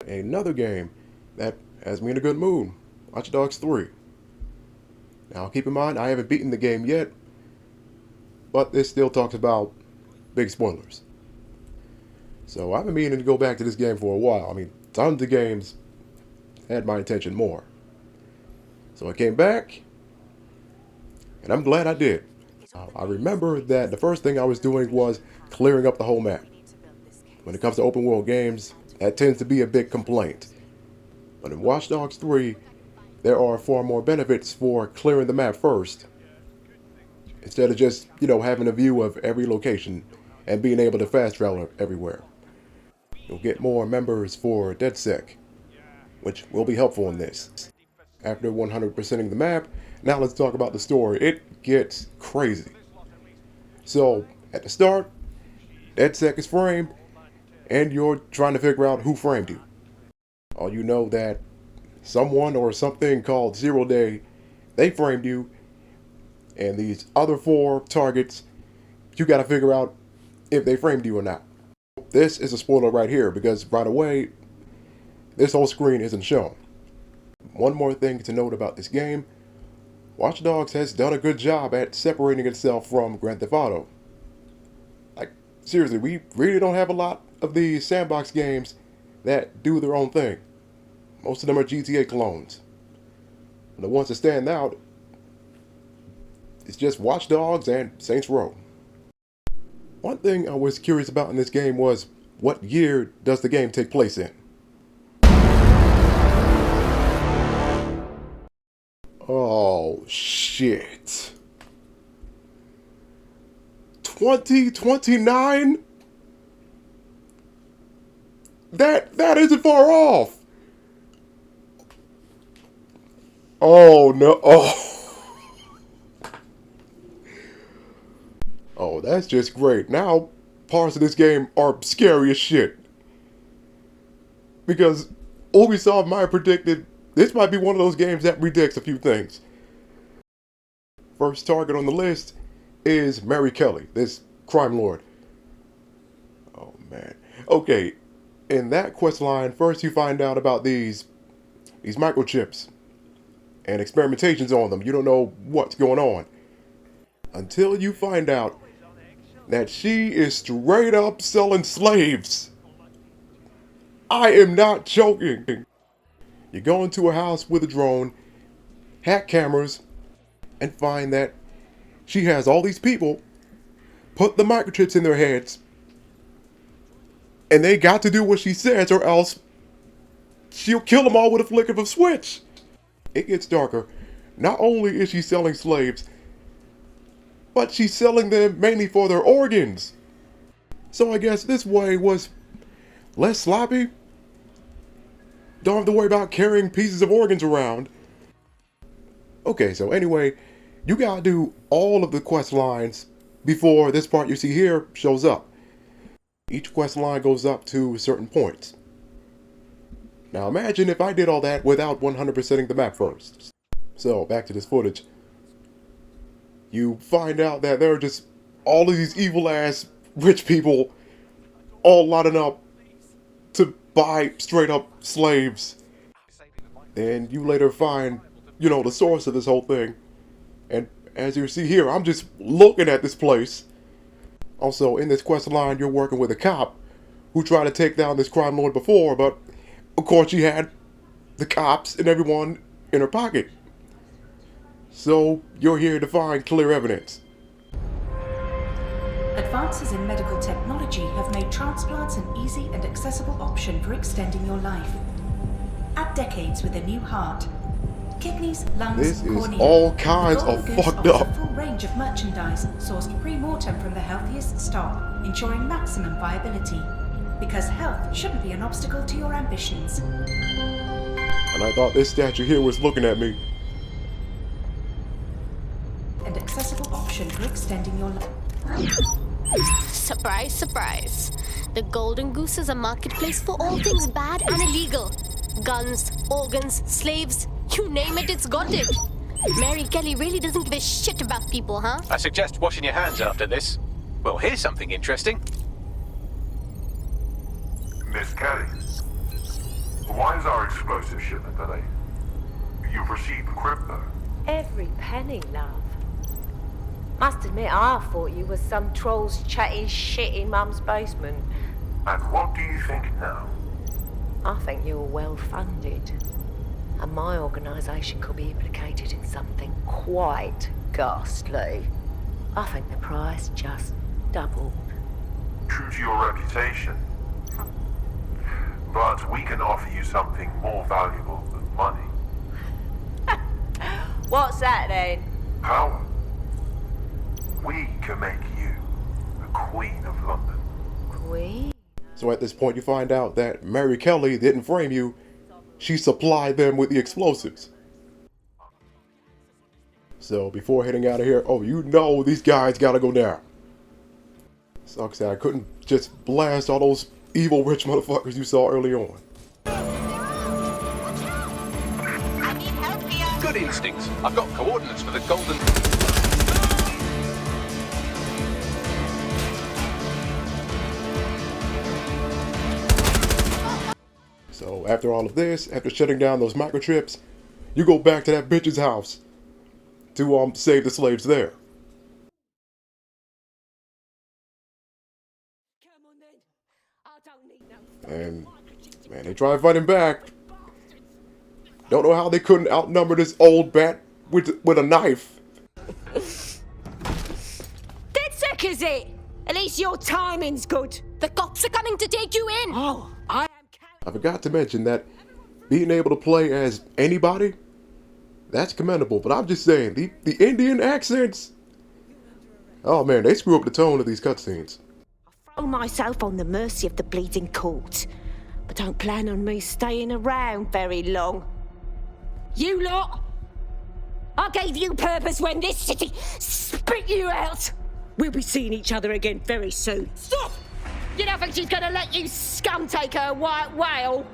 another game that has me in a good mood, Watch Dogs 3. Now keep in mind, I haven't beaten the game yet, but this still talks about big spoilers. So I've been meaning to go back to this game for a while. I mean, tons of games had my attention more. So I came back, and I'm glad I did. I remember that the first thing I was doing was clearing up the whole map. When it comes to open world games, that tends to be a big complaint. But in Watch Dogs 3, there are far more benefits for clearing the map first, instead of just, having a view of every location and being able to fast travel everywhere. You'll get more members for DedSec, which will be helpful in this. After 100%ing the map, now let's talk about the story. It gets crazy. So, at the start, DedSec is framed, and you're trying to figure out who framed you. All you know that someone or something called Zero Day, they framed you, and these other 4 targets, you gotta figure out if they framed you or not. This is a spoiler right here, because right away, this whole screen isn't shown. One more thing to note about this game, Watch Dogs has done a good job at separating itself from Grand Theft Auto. Like, seriously, we really don't have a lot of these sandbox games that do their own thing. Most of them are GTA clones. And the ones that stand out, it's just Watch Dogs and Saints Row. One thing I was curious about in this game was, what year does the game take place in? Oh, shit. 2029? That isn't far off. Oh, no. Oh, that's just great. Now, parts of this game are scary as shit. Because Ubisoft might have predicted this might be one of those games that predicts a few things. First target on the list is Mary Kelly, this crime lord. Oh, man. Okay, in that quest line, first you find out about these microchips and experimentations on them. You don't know what's going on until you find out that she is straight up selling slaves. I am not joking. You go into a house with a drone, hack cameras, and find that she has all these people put the microchips in their heads, and they got to do what she says or else she'll kill them all with a flick of a switch. It gets darker. Not only is she selling slaves, but she's selling them mainly for their organs. So I guess this way was less sloppy. Don't have to worry about carrying pieces of organs around. Okay, so anyway, you gotta do all of the quest lines before this part you see here shows up. Each quest line goes up to certain points. Now imagine if I did all that without 100%ing the map first. So, back to this footage. You find out that there are just all of these evil-ass rich people all lining up to buy straight-up slaves. And you later find, the source of this whole thing. And as you see here, I'm just looking at this place. Also, in this quest line, you're working with a cop who tried to take down this crime lord before, but of course she had the cops and everyone in her pocket. So, you're here to find clear evidence. Advances in medical technology have made transplants an easy and accessible option for extending your life. Add decades with a new heart. Kidneys, lungs, This is cornea. all kinds of fucked up. A full range of merchandise sourced pre-mortem from the healthiest stock, ensuring maximum viability. Because health shouldn't be an obstacle to your ambitions. And I thought this statue here was looking at me. An accessible option for extending your life. Surprise, surprise. The Golden Goose is a marketplace for all things bad and illegal. Guns, organs, slaves, you name it, it's got it. Mary Kelly really doesn't give a shit about people, huh? I suggest washing your hands after this. Well, here's something interesting. Miss Kelly, our explosive shipment, Delay? You've received the crypto. Every penny, love. Must admit, I thought you was some troll's chatty shit in Mum's basement. And what do you think now? I think you're well funded. And my organisation could be implicated in something quite ghastly. I think the price just doubled. True to your reputation. But we can offer you something more valuable than money. What's that then? Power. We can make you the Queen of London. Queen? So at this point you find out that Mary Kelly didn't frame you, she supplied them with the explosives. So before heading out of here, oh, you know these guys gotta go down. Sucks that I couldn't just blast all those evil rich motherfuckers you saw early on. Good instincts. I've got coordinates for the golden... So after all of this, after shutting down those microchips, you go back to that bitch's house to save the slaves there. And man, they try to fight him back. Don't know how they couldn't outnumber this old bat with a knife. Dead sick, is it? At least your timing's good. The cops are coming to take you in. Oh, I forgot to mention that being able to play as anybody, that's commendable. But I'm just saying, the Indian accents, oh man, they screw up the tone of these cutscenes. throw myself on the mercy of the bleeding court, but don't plan on me staying around very long. You lot, I gave you purpose when this city spit you out. We'll be seeing each other again very soon. Stop! You don't think she's gonna let you scum take her white whale?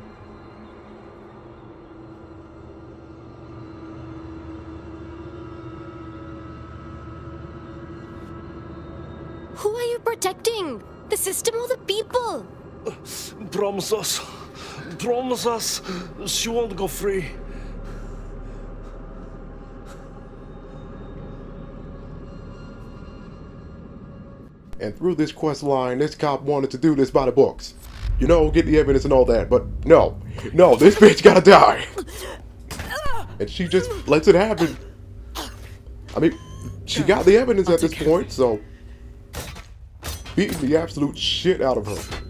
Who are you protecting? The system or the people? Promise us. Promise us she won't go free. And through this quest line, this cop wanted to do this by the books. You know, get the evidence and all that, but no, this bitch gotta die. And she just lets it happen. I mean, she got the evidence at this point, so beating the absolute shit out of her.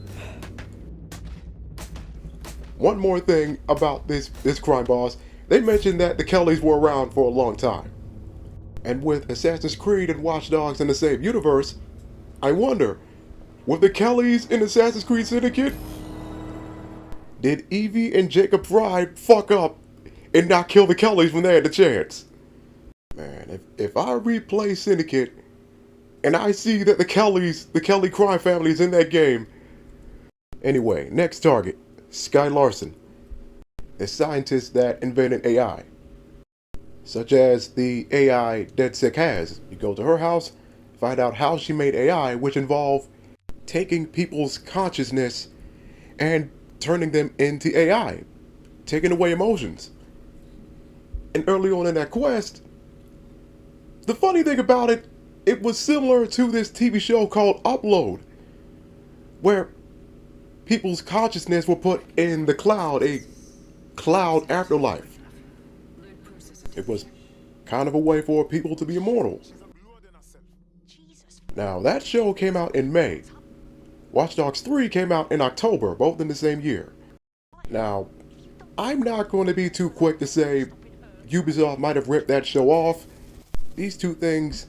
One more thing about this crime boss, they mentioned that the Kellys were around for a long time. And with Assassin's Creed and Watch Dogs in the same universe, I wonder, were the Kellys in Assassin's Creed Syndicate? Did Evie and Jacob Fry fuck up and not kill the Kellys when they had the chance? Man, if I replay Syndicate and I see that the Kelly crime family is in that game. Anyway, next target, Sky Larson, the scientist that invented AI. Such as the AI DeadSick has. You go to her house, find out how she made AI, which involved taking people's consciousness and turning them into AI, taking away emotions. And early on in that quest, the funny thing about it, it was similar to this TV show called Upload, where people's consciousness were put in the cloud, a cloud afterlife. It was kind of a way for people to be immortal. Now, that show came out in May. Watch Dogs 3 came out in October, both in the same year. Now, I'm not going to be too quick to say Ubisoft might have ripped that show off. These two things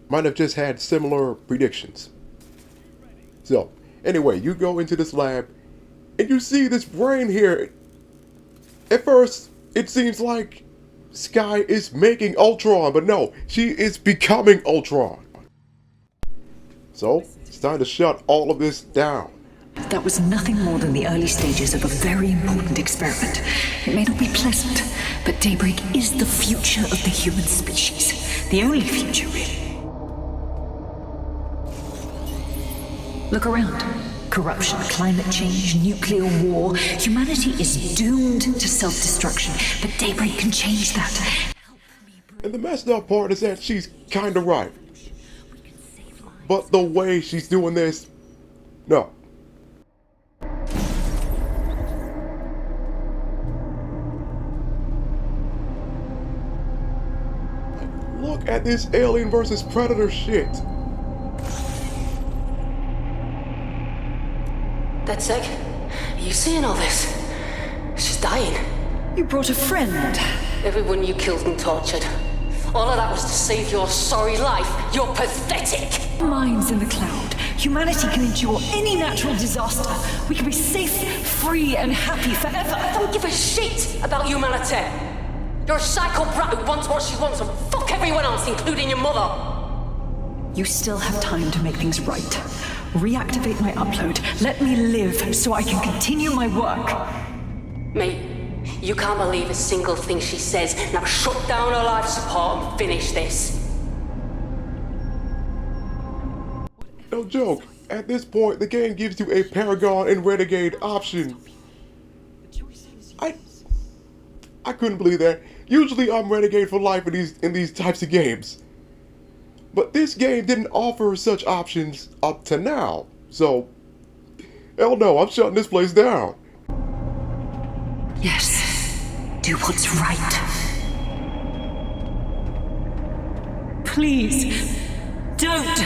might have just had similar predictions. So, anyway, you go into this lab, and you see this brain here. At first, it seems like Sky is making Ultron, but no, she is becoming Ultron. So, it's time to shut all of this down. That was nothing more than the early stages of a very important experiment. It may not be pleasant, but Daybreak is the future of the human species. The only future, really. Look around. Corruption, climate change, nuclear war. Humanity is doomed to self-destruction, but Daybreak can change that. And the messed up part is that she's kinda right. But the way she's doing this, no. Look at this Alien versus Predator shit. That's sick. Are you seeing all this? She's dying. You brought a friend. Everyone you killed and tortured. All of that was to save your sorry life. You're pathetic. Minds in the cloud. Humanity can endure any natural disaster. We can be safe, free, and happy forever. I don't give a shit about humanity. You're a psycho brat who wants what she wants and fuck everyone else, including your mother. You still have time to make things right. Reactivate my upload. Let me live so I can continue my work. Mate, you can't believe a single thing she says. Now shut down her life support and finish this. No joke. At this point, the game gives you a Paragon and Renegade option. I couldn't believe that. Usually I'm Renegade for life in these types of games. But this game didn't offer such options up to now. So, hell no, I'm shutting this place down. Yes. Do what's right. Please, don't.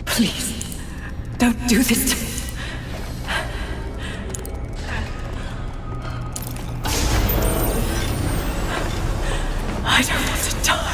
Please, don't do this to me. I don't want to die.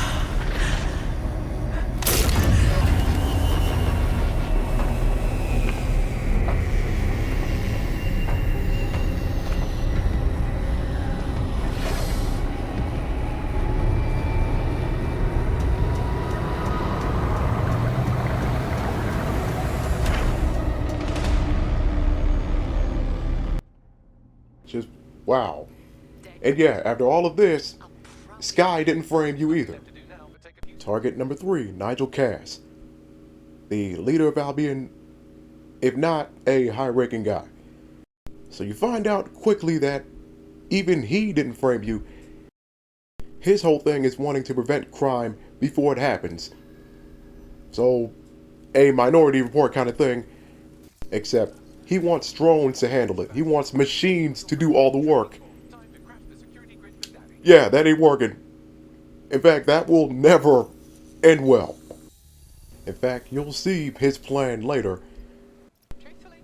Just, wow. And yeah, after all of this, Sky didn't frame you either. Target number 3, Nigel Cass. The leader of Albion, if not a high-ranking guy. So you find out quickly that even he didn't frame you. His whole thing is wanting to prevent crime before it happens. So, a Minority Report kind of thing, except he wants drones to handle it. He wants machines to do all the work. Yeah, that ain't working. In fact, that will never end well. In fact, you'll see his plan later.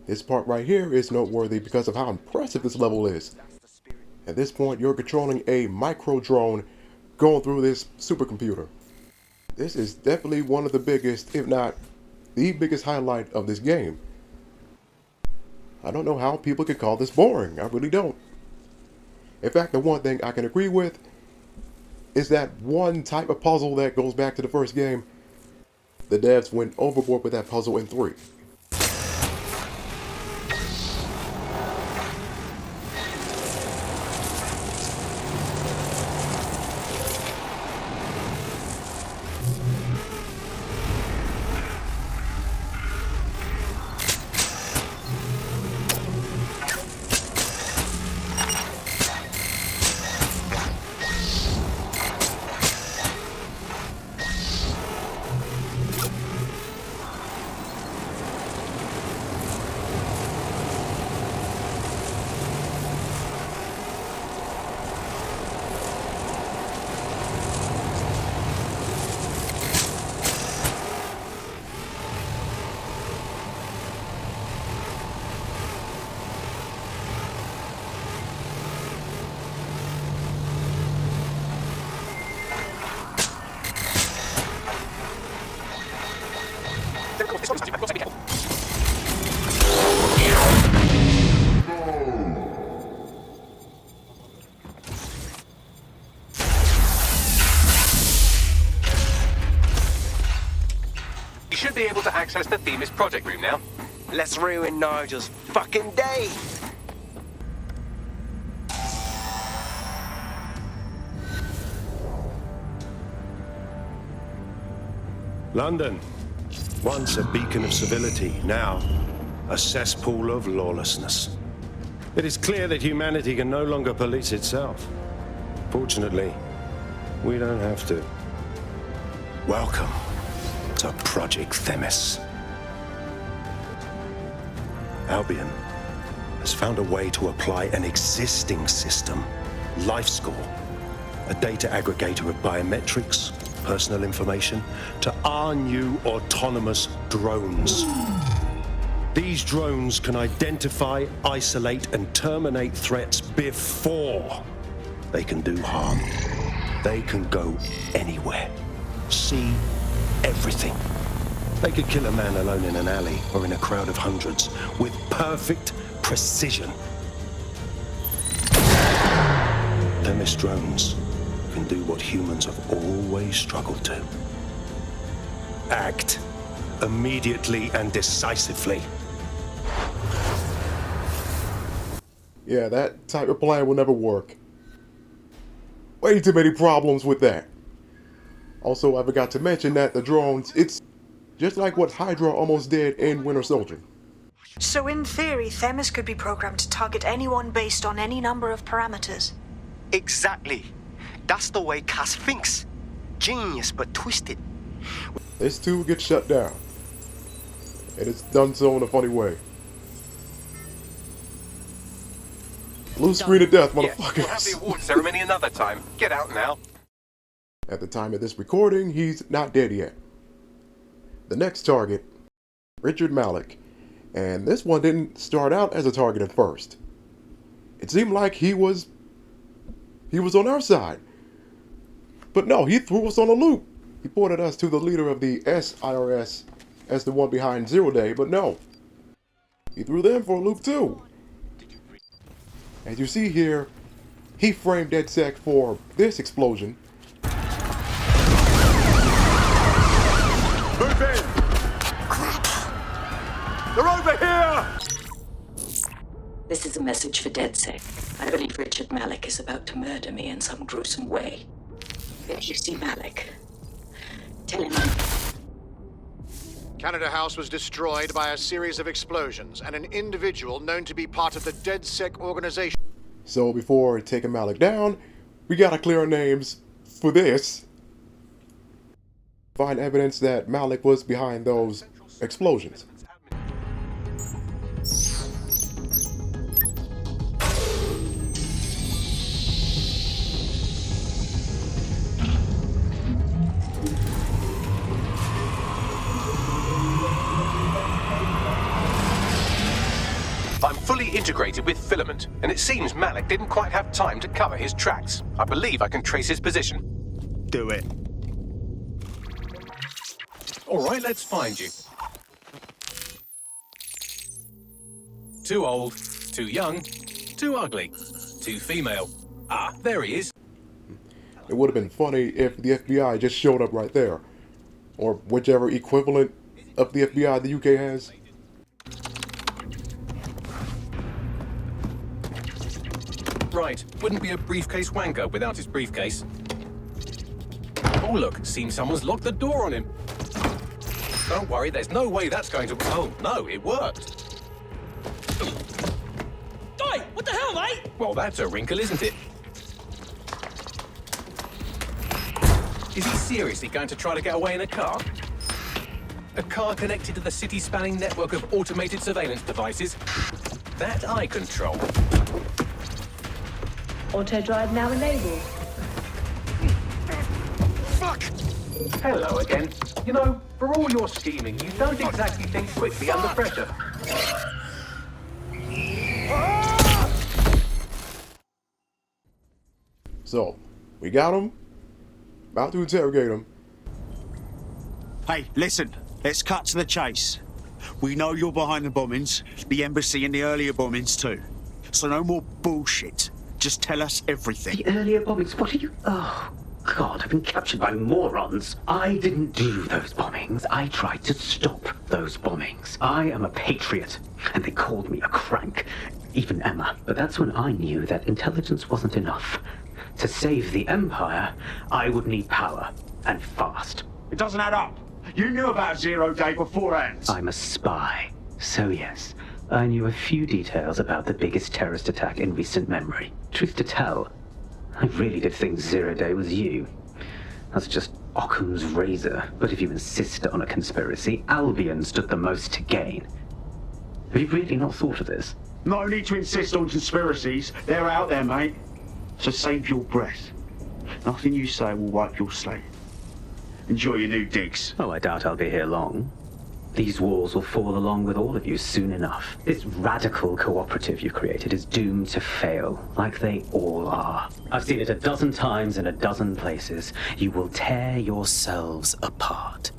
This part right here is noteworthy because of how impressive this level is. At this point, you're controlling a micro drone going through this supercomputer. This is definitely one of the biggest, if not the biggest highlight of this game. I don't know how people could call this boring. I really don't. In fact, the one thing I can agree with is that one type of puzzle that goes back to the first game. The devs went overboard with that puzzle in 3. You should be able to access the Themis project room now. Let's ruin Nigel's fucking day! London, Once a beacon of civility, now a cesspool of lawlessness. It is clear that humanity can no longer police itself. Fortunately, we don't have to. Welcome to Project Themis. Albion has found a way to apply an existing system, LifeScore, a data aggregator of biometrics, personal information, to our new autonomous drones. These drones can identify, isolate, and terminate threats before they can do harm. They can go anywhere, see everything. They could kill a man alone in an alley or in a crowd of hundreds with perfect precision. Themis drones can do what humans have always struggled to. Act immediately and decisively. Yeah, that type of plan will never work. Way too many problems with that. Also, I forgot to mention that the drones, it's just like what Hydra almost did in Winter Soldier. So in theory, Themis could be programmed to target anyone based on any number of parameters. Exactly. That's the way Cass thinks. Genius, but twisted. This too gets shut down. And it's done so in a funny way. Blue screen of death, motherfuckers. We'll have the award ceremony another time. Get out now. At the time of this recording, he's not dead yet. The next target, Richard Malik. And this one didn't start out as a target at first. It seemed like he was on our side. But no, he threw us on a loop. He pointed us to the leader of the SIRS as the one behind Zero Day, but no. He threw them for a loop too. As you see here, he framed DedSec for this explosion. Move in! Crap! They're over here! This is a message for DedSec. I believe Richard Malik is about to murder me in some gruesome way. If you see Malik, tell him Canada House was destroyed by a series of explosions, and an individual known to be part of the DedSec organization. So before taking Malik down, we gotta clear our names for this. Find evidence that Malik was behind those explosions. I'm fully integrated with Filament, and it seems Malik didn't quite have time to cover his tracks. I believe I can trace his position. Do it. All right, let's find you. Too old, too young, too ugly, too female. Ah, there he is. It would have been funny if the FBI just showed up right there. Or whichever equivalent of the FBI the UK has. Right, wouldn't be a briefcase wanker without his briefcase. Oh look, seems someone's locked the door on him. Don't worry, there's no way that's going to... Oh, no, it worked. Oi, what the hell, mate? Well, that's a wrinkle, isn't it? Is he seriously going to try to get away in a car? A car connected to the city-spanning network of automated surveillance devices? That I control. Auto drive now enabled. Fuck! Hello again. You know, for all your scheming, you don't exactly think quickly under pressure. So, we got him. About to interrogate him. Hey, listen. Let's cut to the chase. We know you're behind the bombings, the embassy and the earlier bombings too. So no more bullshit. Just tell us everything. The earlier bombings? What are you... Oh, God, I've been captured by morons. I didn't do those bombings. I tried to stop those bombings. I am a patriot, and they called me a crank. Even Emma. But that's when I knew that intelligence wasn't enough. To save the Empire, I would need power, and fast. It doesn't add up. You knew about Zero Day beforehand. I'm a spy. So yes, I knew a few details about the biggest terrorist attack in recent memory. Truth to tell, I really did think Zero Day was you. That's just Occam's razor. But if you insist on a conspiracy, Albion stood the most to gain. Have you really not thought of this? No need to insist on conspiracies. They're out there, mate. So save your breath. Nothing you say will wipe your slate. Enjoy your new digs. Oh, I doubt I'll be here long. These walls will fall along with all of you soon enough. This radical cooperative you created is doomed to fail, like they all are. I've seen it a dozen times in a dozen places. You will tear yourselves apart.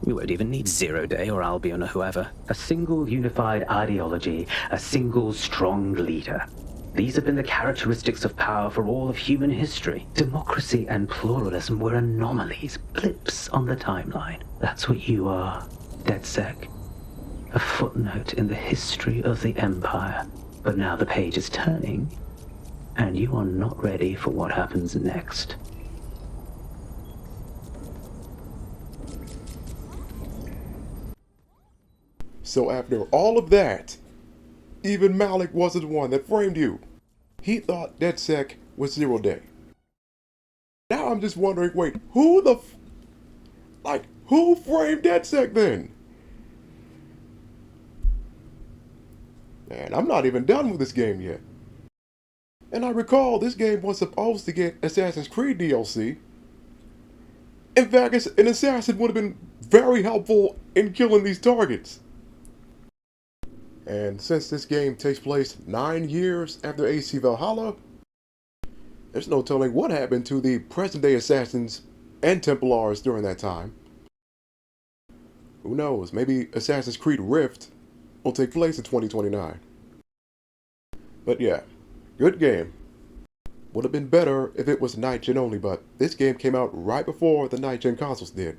You won't even need Zero Day or Albion or whoever. A single unified ideology, a single strong leader. These have been the characteristics of power for all of human history. Democracy and pluralism were anomalies, blips on the timeline. That's what you are, DedSec. A footnote in the history of the Empire. But now the page is turning, and you are not ready for what happens next. So after all of that, even Malik wasn't the one that framed you. He thought DedSec was Zero Day. Now I'm just wondering, wait, who framed DedSec then? Man, I'm not even done with this game yet. And I recall this game was supposed to get Assassin's Creed DLC. In fact, an assassin would have been very helpful in killing these targets. And since this game takes place 9 years after AC Valhalla, there's no telling what happened to the present-day assassins and Templars during that time. Who knows, maybe Assassin's Creed Rift will take place in 2029. But yeah, good game. Would have been better if it was night gen only, but this game came out right before the night gen consoles did.